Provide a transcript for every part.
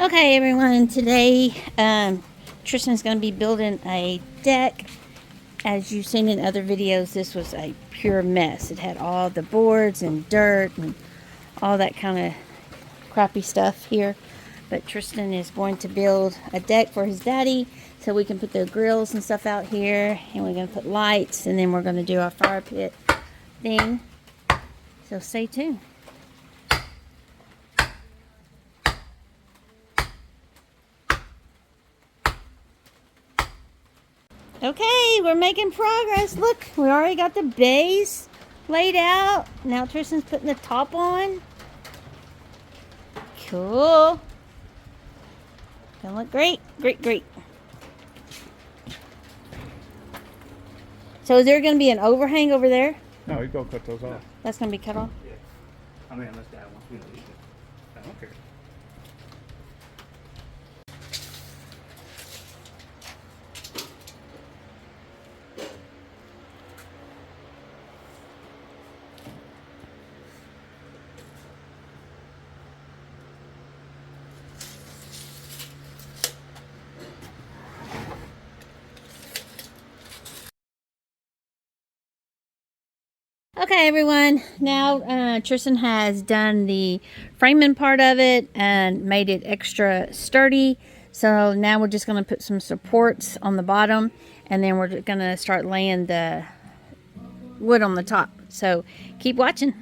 Okay, everyone, today Tristan's going to be building a deck. As you've seen in other videos, this was a pure mess. It had all the boards and dirt and all that kind of crappy stuff here. But Tristan is going to build a deck for his daddy so we can put the grills and stuff out here. And we're going to put lights, and then we're going to do our fire pit thing. So stay tuned. Okay, we're making progress. Look, we already got the base laid out. Now Tristan's putting the top on. Cool. Gonna look great. Great. So is there gonna be an overhang over there? No, you go cut those off. That's gonna be cut off? Yeah. I mean, unless Dad wants me to leave it. I don't care. Okay, everyone. Now Tristan has done the framing part of it and made it extra sturdy. So now we're just going to put some supports on the bottom, and then we're going to start laying the wood on the top. So keep watching.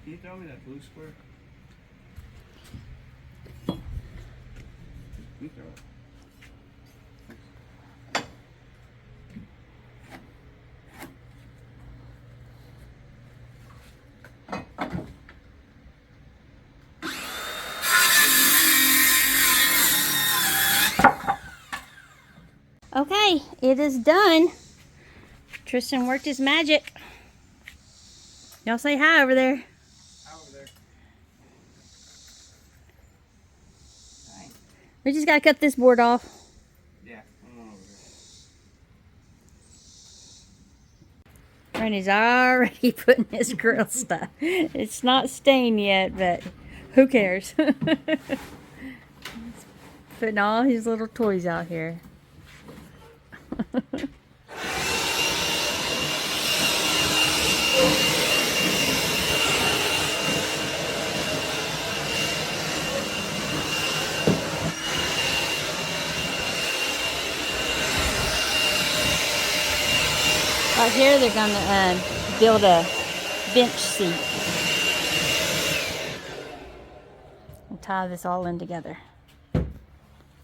Can you throw me that blue square? You throw it. Okay, it is done. Tristan worked his magic. Y'all say hi over there. Hi over there. Hi. We just got to cut this board off. Yeah, I'm on over there. Randy's already putting his grill stuff. It's not stained yet, but who cares? Putting all his little toys out here. Right here, they're going to build a bench seat and tie this all in together.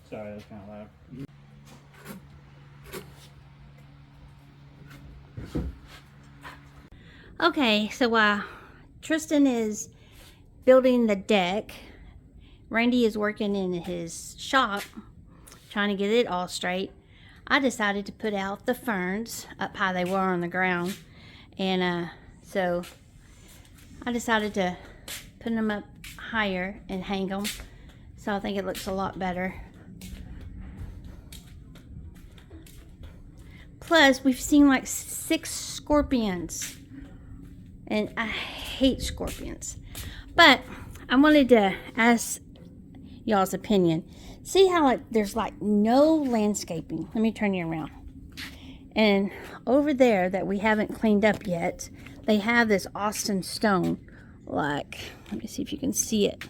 Sorry, that's kind of loud. Okay, so while Tristan is building the deck, Randy is working in his shop trying to get it all straight. I decided to put out the ferns up high they were on the ground, and so I decided to put them up higher and hang them, so I think it looks a lot better. Plus, we've seen like 6 scorpions, and I hate scorpions. But I wanted to ask y'all's opinion. See how like there's like no landscaping. Let me turn you around. And over there that we haven't cleaned up yet, they have this Austin stone. Like, let me see if you can see it.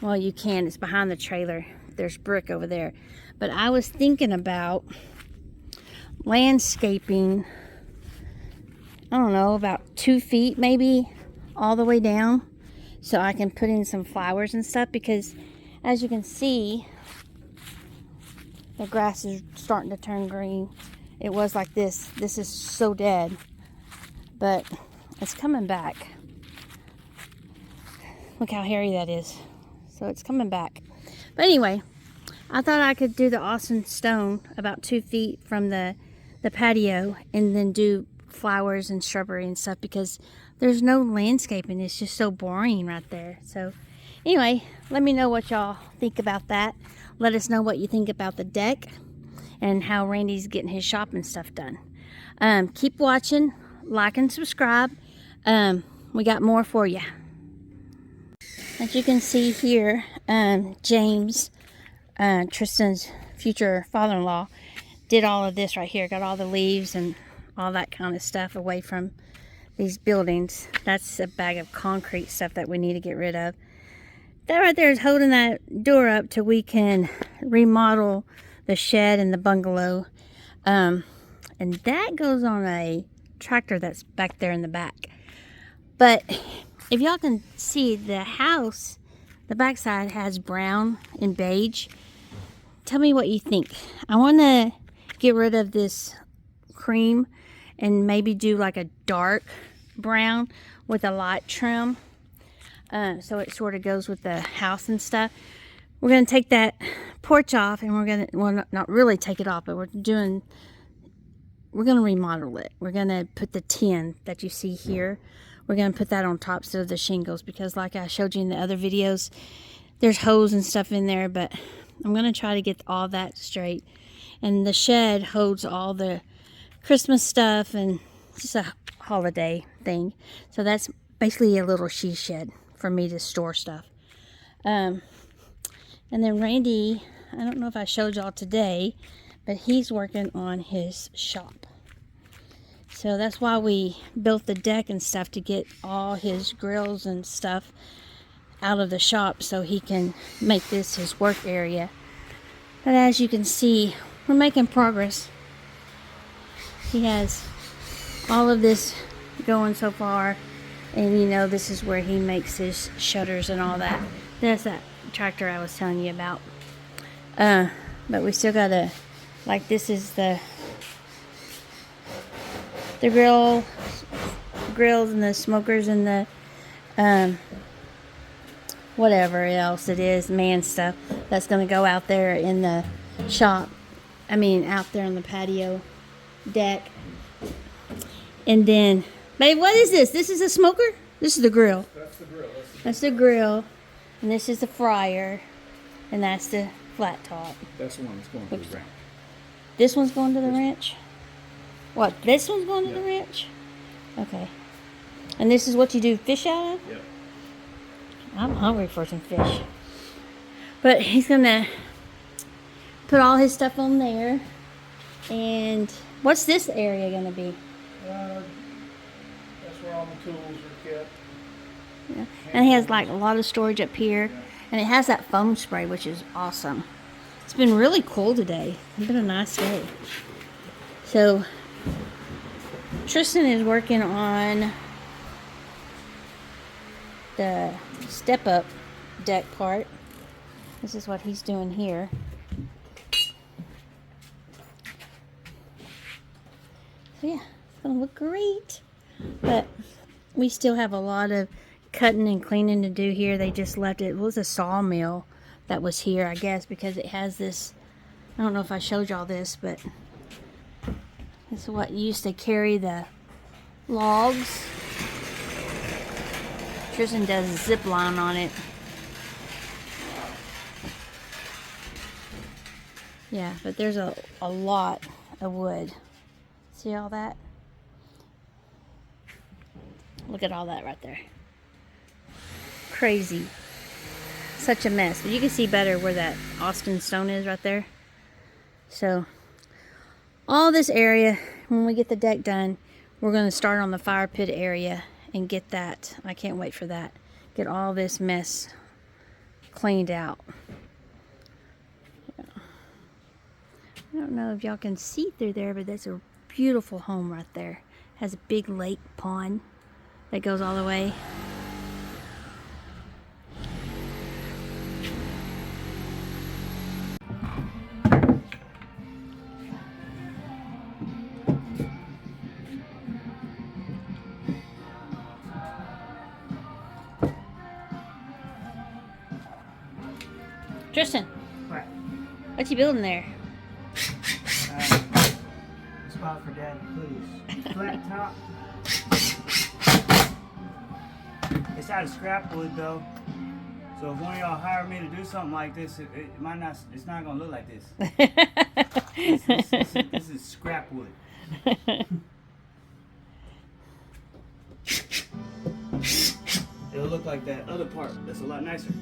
Well, you can. It's behind the trailer. There's brick over there. But I was thinking about landscaping, I don't know, about 2 feet maybe all the way down, so I can put in some flowers and stuff, because as you can see, the grass is starting to turn green. It was like this. This is so dead, but it's coming back. Look how hairy that is. So it's coming back. But anyway, I thought I could do the Austin stone about 2 feet from the patio and then do flowers and shrubbery and stuff because there's no landscaping. It's just so boring right there. So anyway, let me know what y'all think about that. Let us know what you think about the deck and how Randy's getting his shopping stuff done. Keep watching, like and subscribe. We got more for you. As you can see here, James, Tristan's future father-in-law, did all of this right here. Got all the leaves and all that kind of stuff away from these buildings. That's a bag of concrete stuff that we need to get rid of. That right there is holding that door up till we can remodel the shed and the bungalow. And that goes on a tractor that's back there in the back. But if y'all can see, the house, the backside has brown and beige. Tell me what you think. I want to get rid of this cream and maybe do like a dark brown with a light trim. So it sort of goes with the house and stuff. We're going to take that porch off and we're going to, well, not really take it off, but we're going to remodel it. We're going to put the tin that you see here. We're going to put that on top instead of the shingles because like I showed you in the other videos, there's holes and stuff in there, but I'm going to try to get all that straight. And the shed holds all the Christmas stuff and just a holiday thing. So that's basically a little she shed for me to store stuff. And then Randy, I don't know if I showed y'all today, but he's working on his shop. So that's why we built the deck and stuff, to get all his grills and stuff out of the shop so he can make this his work area. But as you can see, we're making progress. He has all of this going so far, and you know, this is where he makes his shutters and all that. That's that tractor I was telling you about. But we still gotta, like, this is the grills and the smokers and the whatever else it is, man stuff that's gonna go out there in the shop. I mean, out there on the patio deck. And then, babe, what is this? This is a smoker? This is the grill. That's the grill. That's the grill. And this is the fryer. And that's the flat top. That's the one that's going to the ranch. This one's going to the ranch? What, this one's going to the ranch? Okay. And this is what you do fish out of? Yep. I'm hungry for some fish. But he's going to put all his stuff on there. And what's this area going to be? That's where all the tools are kept. Yeah. And he has like a lot of storage up here. Yeah. And it has that foam spray, which is awesome. It's been really cool today. It's been a nice day. So Tristan is working on the step-up deck part. This is what he's doing here. So yeah, it's gonna look great. But we still have a lot of cutting and cleaning to do here. They just left it. It was a sawmill that was here, I guess, because it has this, I don't know if I showed y'all this, but this is what used to carry the logs. Tristan does a zip line on it. Yeah, but there's a lot of wood. See all that? Look at all that right there. Crazy. Such a mess. But you can see better where that Austin stone is right there. So, all this area, when we get the deck done, we're going to start on the fire pit area and get that. I can't wait for that. Get all this mess cleaned out. Yeah. I don't know if y'all can see through there, but that's a beautiful home right there. Has a big lake pond that goes all the way. Tristan, What? what you building there? Spot for Dad, please. Flat top. It's out of scrap wood though. So if one of y'all hire me to do something like this, it might not. It's not gonna look like this. This is scrap wood. It'll look like that other part. That's a lot nicer.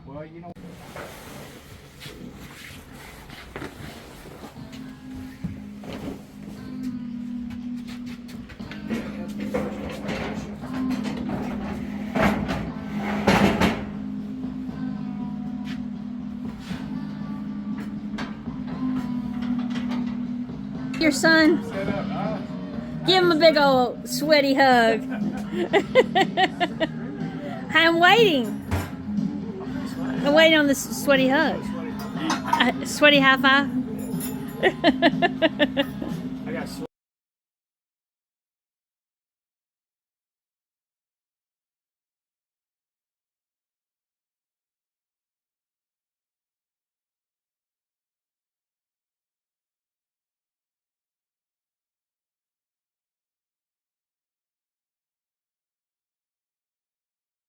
Well, you know. Your son. Give him a big old sweaty hug. I'm waiting. I'm waiting on this sweaty hug. Sweaty high five.